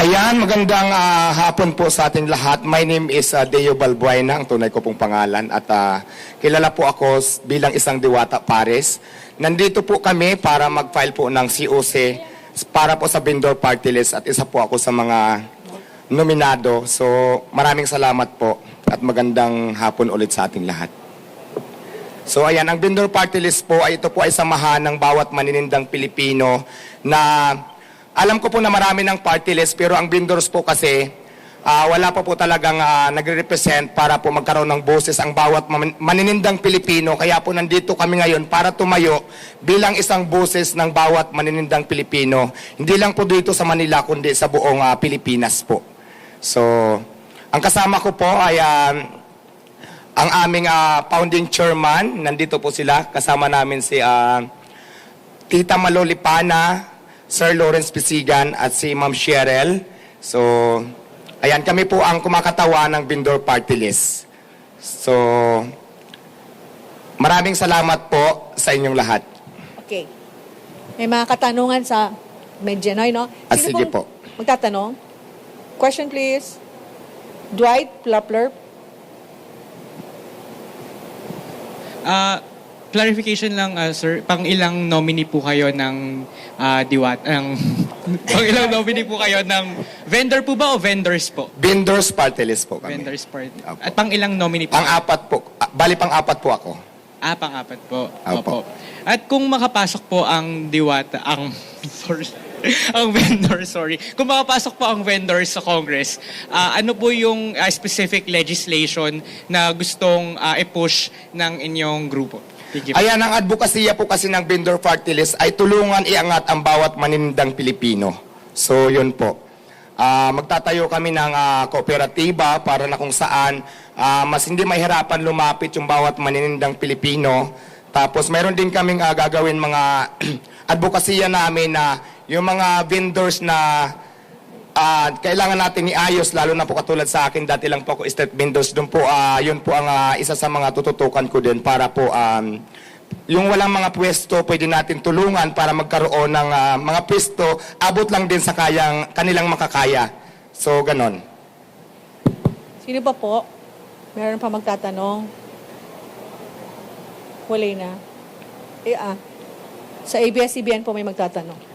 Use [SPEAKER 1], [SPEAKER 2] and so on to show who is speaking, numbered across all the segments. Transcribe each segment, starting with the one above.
[SPEAKER 1] Ayan, magandang hapon po sa ating lahat. My name is Deo Balbuena, ang tunay ko pong pangalan. At kilala po ako bilang isang Diwata Pares. Nandito po kami para mag-file po ng COC para po sa vendor party list. At isa po ako sa mga nominado. So maraming salamat po at magandang hapon ulit sa ating lahat. So ayan, ang vendor party list po ay ito po ay samahan ng bawat maninindang Pilipino na alam ko po na marami ng party list, pero ang vendors po kasi wala pa po talagang nagre-represent para po magkaroon ng boses ang bawat maninindang Pilipino. Kaya po nandito kami ngayon para tumayo bilang isang boses ng bawat maninindang Pilipino. Hindi lang po dito sa Manila, kundi sa buong Pilipinas po. So, ang kasama ko po ay ang aming founding chairman. Nandito po sila. Kasama namin si Tita Malolipana, Sir Lawrence Pisigan at si Ma'am Cheryl. So, ayan, kami po ang kumakatawa ng vendor party list. So, maraming salamat po sa inyong lahat.
[SPEAKER 2] Okay. May mga katanungan sa Medjanoy, no?
[SPEAKER 1] Sige po.
[SPEAKER 2] Magtatanong? Question, please. Dwight Plapler.
[SPEAKER 3] Clarification lang, sir. Pang-ilang nominee po kayo ng pang-ilang nominee po kayo ng vendor po ba o vendors po?
[SPEAKER 1] Vendors party list po kami.
[SPEAKER 3] Vendors party.
[SPEAKER 1] Opo.
[SPEAKER 3] At pang-ilang nominee po?
[SPEAKER 1] Pang-apat po. Bali pang-apat po ako.
[SPEAKER 3] Pang-apat po.
[SPEAKER 1] Opo.
[SPEAKER 3] At kung makapasok po ang Diwata, ang vendor, sorry. Kung makapasok po ang vendor sa Congress, ano po yung specific legislation na gustong i-push ng inyong grupo?
[SPEAKER 1] Ayan, ang advokasya po kasi ng vendor party list ay tulungan iangat ang bawat maninindang Pilipino. So, yun po. Magtatayo kami ng kooperatiba para na kung saan mas hindi mahirapan lumapit yung bawat maninindang Pilipino. Tapos, mayroon din kaming gagawin mga advokasya namin na yung mga vendors na kailangan natin iayos, lalo na po katulad sa akin, dati lang po ako street vendors, doon po, yun po ang isa sa mga tututukan ko din para po, yung walang mga pwesto, pwede natin tulungan para magkaroon ng mga pwesto, abot lang din sa kanilang makakaya. So, ganon.
[SPEAKER 2] Sino pa po? Meron pa magtatanong? Wala na. Sa ABS-CBN po may magtatanong.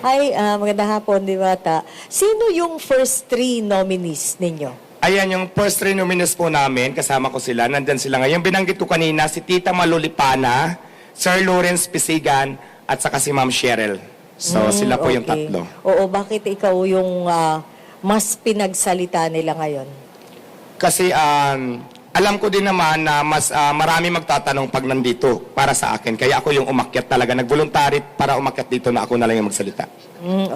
[SPEAKER 4] Hi, magandang hapon, Diwata. Sino yung first three nominees ninyo?
[SPEAKER 1] Ayan, yung first three nominees po namin, kasama ko sila, nandyan sila ngayon. Binanggit ko kanina, si Tita Malolipana, Sir Lawrence Pisigan, at saka si Ma'am Cheryl. So, sila po yung tatlo.
[SPEAKER 4] Oo, bakit ikaw yung mas pinagsalita nila ngayon?
[SPEAKER 1] Kasi alam ko din naman na mas marami magtatanong pag nandito para sa akin. Kaya ako yung umakyat talaga. Nag-voluntary para umakyat dito na ako na lang yung magsalita.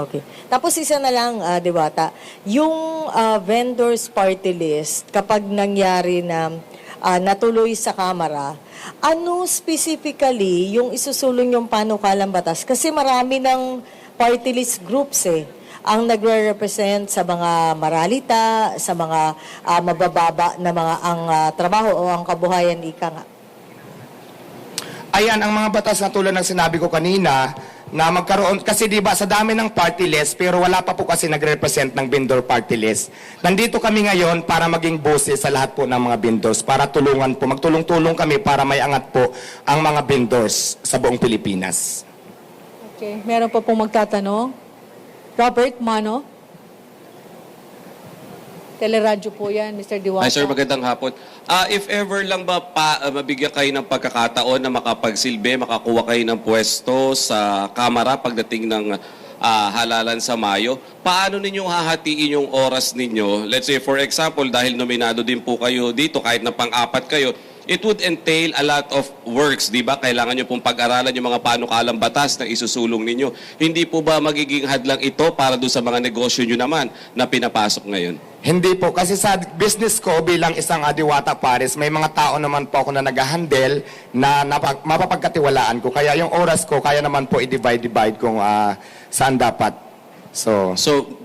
[SPEAKER 4] Okay. Tapos isa na lang, Diwata, yung vendors party list, kapag nangyari na natuloy sa Kamara, ano specifically yung isusulong yung panukalang batas? Kasi marami ng party list groups ang nagre-represent sa mga maralita, sa mga mabababa na mga ang trabaho o ang kabuhayan, ika nga.
[SPEAKER 1] Ayan, ang mga batas na tulad ng sinabi ko kanina, na magkaroon, kasi diba sa dami ng party list, pero wala pa po kasi nagre-represent ng vendor party list. Nandito kami ngayon para maging boses sa lahat po ng mga vendors, para tulungan po, magtulong-tulong kami para may angat po ang mga vendors sa buong Pilipinas.
[SPEAKER 2] Okay. Meron pa pong magtatanong? Robert Mano. Teleradyo po yan, Mr. Diwata.
[SPEAKER 5] Hi sir, magandang hapon. If ever lang ba mabigyan kayo ng pagkakataon na makapagsilbi, makakuha kayo ng pwesto sa Kamara pagdating ng halalan sa Mayo, paano ninyong hahatiin yung oras ninyo? Let's say for example, dahil nominado din po kayo dito, kahit na pang-apat kayo, it would entail a lot of works, di ba? Kailangan nyo pong pag-aralan yung mga panukalang batas na isusulong ninyo. Hindi po ba magiging hadlang ito para doon sa mga negosyo nyo naman na pinapasok ngayon?
[SPEAKER 1] Hindi po, kasi sa business ko bilang isang Diwata Pares, may mga tao naman po ako na nag-handle na mapapagkatiwalaan ko. Kaya yung oras ko, kaya naman po i-divide kung saan dapat
[SPEAKER 5] So,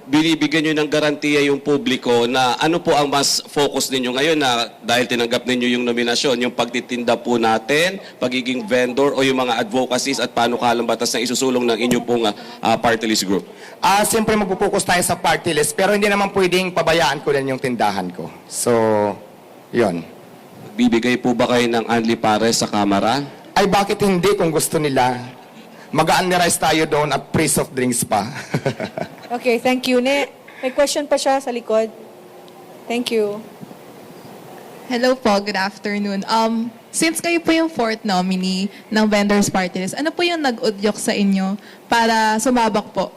[SPEAKER 5] binibigyan nyo ng garantiya yung publiko na ano po ang mas focus ninyo ngayon na dahil tinanggap ninyo yung nominasyon, yung pagtitinda po natin, pagiging vendor o yung mga advocacies at panukalang batas na isusulong ng inyong pong party list group?
[SPEAKER 1] Siyempre magpo-focus tayo sa party list, pero hindi naman pwedeng pabayaan ko din yung tindahan ko. So, yun.
[SPEAKER 5] Bibigay po ba kayo ng Anli Pares sa Kamara?
[SPEAKER 1] Ay bakit hindi kung gusto nila? Mag-unrice tayo doon at free soft drinks pa.
[SPEAKER 2] Okay, thank you. May question pa siya sa likod. Thank you.
[SPEAKER 6] Hello po, good afternoon. Since kayo po yung fourth nominee ng Vendors Party List, ano po yung nag-udyok sa inyo para sumabak po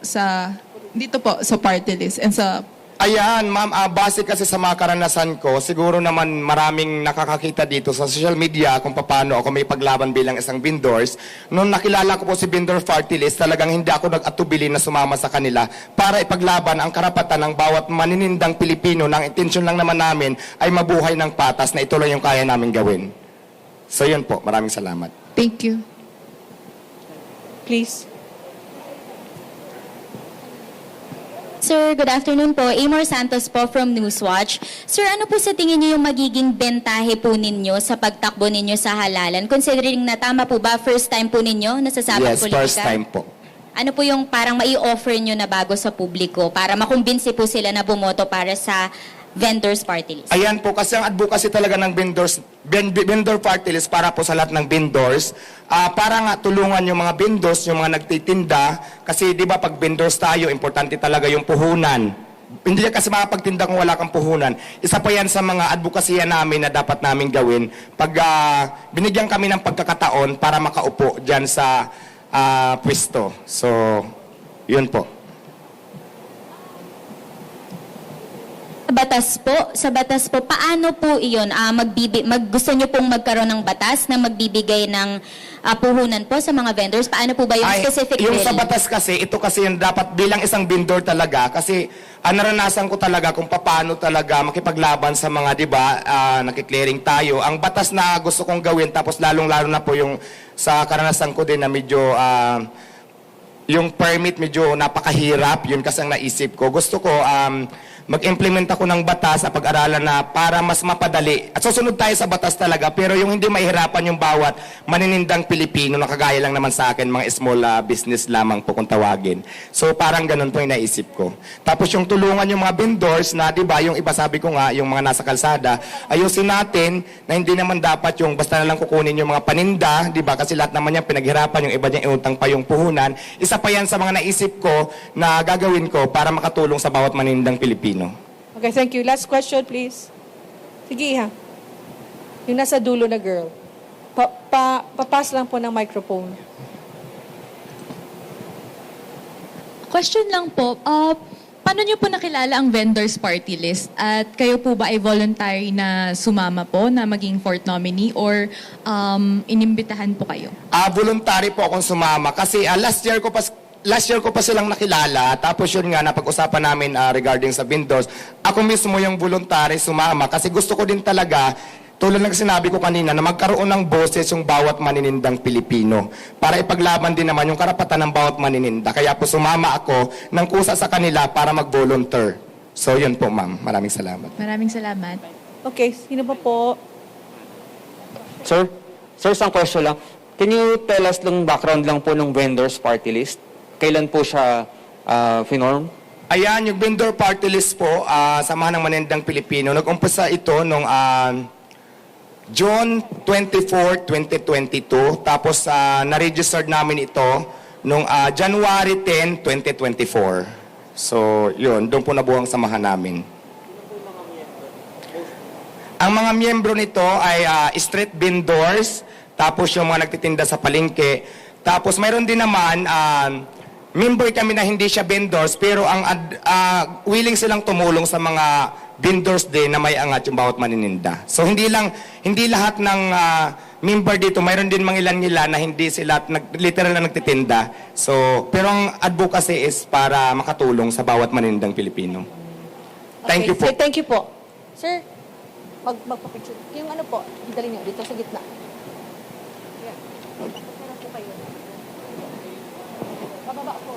[SPEAKER 6] dito po sa party list and sa...
[SPEAKER 1] Ayan, ma'am, base kasi sa mga karanasan ko, siguro naman maraming nakakakita dito sa social media kung paano ako may paglaban bilang isang vendors. Noong nakilala ko po si Vendor Party List, talagang hindi ako nag-atubili na sumama sa kanila para ipaglaban ang karapatan ng bawat maninindang Pilipino. Nang intensyon lang naman namin ay mabuhay ng patas na ito lang yung kaya namin gawin. So yun po, maraming salamat.
[SPEAKER 6] Thank you.
[SPEAKER 2] Please.
[SPEAKER 7] Sir, good afternoon po. Amor Santos po from Newswatch. Sir, ano po sa tingin niyo yung magiging bentahe po ninyo sa pagtakbo ninyo sa halalan? Considering na tama po ba, first time po ninyo nasasabak
[SPEAKER 1] Yes,
[SPEAKER 7] politika?
[SPEAKER 1] first time po.
[SPEAKER 7] Ano po yung parang mai-offer nyo na bago sa publiko para makumbinsi po sila na bumoto para sa Vendors Party List?
[SPEAKER 1] Ayan po, kasi ang advocacy talaga ng vendor party list para po sa lahat ng vendors, para nga tulungan yung mga vendors, yung mga nagtitinda, kasi di ba pag vendors tayo, importante talaga yung puhunan. Hindi kasi makapagtinda kung wala kang puhunan. Isa pa yan sa mga advokasya namin na dapat namin gawin pag binigyan kami ng pagkakataon para makaupo dyan sa pwesto. So, yun po.
[SPEAKER 7] Sa batas po, paano po iyon? Gusto nyo pong magkaroon ng batas na magbibigay ng puhunan po sa mga vendors? Paano po ba yung specific
[SPEAKER 1] yung
[SPEAKER 7] bill?
[SPEAKER 1] sa batas kasi, ito kasi yung dapat bilang isang vendor talaga, kasi naranasan ko talaga kung paano talaga makipaglaban sa mga, di ba, nakiklearing tayo. Ang batas na gusto kong gawin, tapos lalong-lalo na po yung sa karanasan ko din na medyo yung permit medyo napakahirap, yun kasi ang naisip ko. Gusto ko mag-implement ako ng batas sa pag-aralan na para mas mapadali. At susunod tayo sa batas talaga, pero yung hindi mahirapan yung bawat maninindang Pilipino na kagaya lang naman sa akin, mga small business lamang po kung tawagin. So parang ganun po yung naisip ko. Tapos yung tulungan yung mga vendors na, di ba, yung iba sabi ko nga, yung mga nasa kalsada, ayusin natin na hindi naman dapat yung basta na lang kukunin yung mga paninda, di ba, kasi lahat naman yan pinaghirapan, yung iba niya iutang pa yung puhunan. Isa pa yan sa mga naisip ko na gagawin ko para makatulong sa bawat maninindang Pilipino.
[SPEAKER 2] Okay, thank you. Last question, please. Sige, ha. Yung nasa dulo na girl. Papas lang po ng microphone.
[SPEAKER 6] Question lang po, paano nyo po nakilala ang Vendors Party List? At kayo po ba ay voluntary na sumama po na maging fourth nominee or inimbitahan po kayo?
[SPEAKER 1] Voluntary po akong sumama kasi last year ko pa silang nakilala, tapos yun nga, napag-usapan namin regarding sa vendors. Ako mismo yung voluntary sumama kasi gusto ko din talaga, tulad ng sinabi ko kanina, na magkaroon ng boses yung bawat maninindang Pilipino para ipaglaban din naman yung karapatan ng bawat manininda. Kaya po sumama ako ng kusa sa kanila para mag-volunteer. So yun po, ma'am. Maraming salamat.
[SPEAKER 6] Maraming salamat.
[SPEAKER 2] Okay, sino pa po?
[SPEAKER 8] Sir, isang question lang. Can you tell us lang background lang po ng Vendors Party List? Kailan po siya finorm?
[SPEAKER 1] Ayan, yung vendor party list po, Samahan ng Maninindang Pilipino. Nag-umpisa ito noong June 24, 2022. Tapos na-registered namin ito noong January 10, 2024. So, yun, doon po nabuo ang samahan namin. Ang mga miyembro nito ay street vendors, tapos yung mga nagtitinda sa palengke. Tapos mayroon din naman, member kami na hindi siya vendors, pero ang willing silang tumulong sa mga vendors din na may angat yung bawat manininda. So hindi lahat ng member dito, mayroon din mga ilan-ilan na hindi sila literal na nagtitinda. So, pero ang advocacy is para makatulong sa bawat maninindang Pilipino. Thank you po.
[SPEAKER 2] Thank you po. Sir, magpapicture. Yung ano po, dali niyo dito sa gitna. Bababa po.